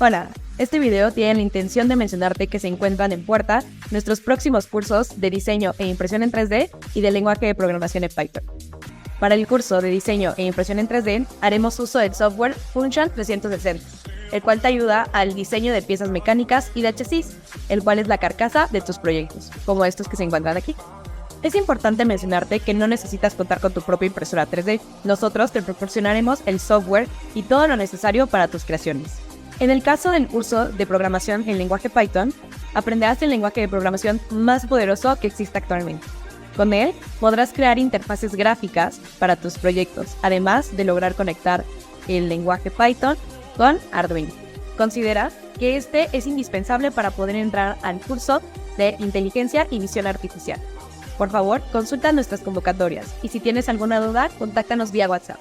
Hola, este video tiene la intención de mencionarte que se encuentran en puerta nuestros próximos cursos de diseño e impresión en 3D y de lenguaje de programación en Python. Para el curso de diseño e impresión en 3D, haremos uso del software Function 360, el cual te ayuda al diseño de piezas mecánicas y de chasis, el cual es la carcasa de tus proyectos, como estos que se encuentran aquí. Es importante mencionarte que no necesitas contar con tu propia impresora 3D. Nosotros te proporcionaremos el software y todo lo necesario para tus creaciones. En el caso del curso de programación en lenguaje Python, aprenderás el lenguaje de programación más poderoso que existe actualmente. Con él, podrás crear interfaces gráficas para tus proyectos, además de lograr conectar el lenguaje Python con Arduino. Considera que este es indispensable para poder entrar al curso de inteligencia y visión artificial. Por favor, consulta nuestras convocatorias y si tienes alguna duda, contáctanos vía WhatsApp.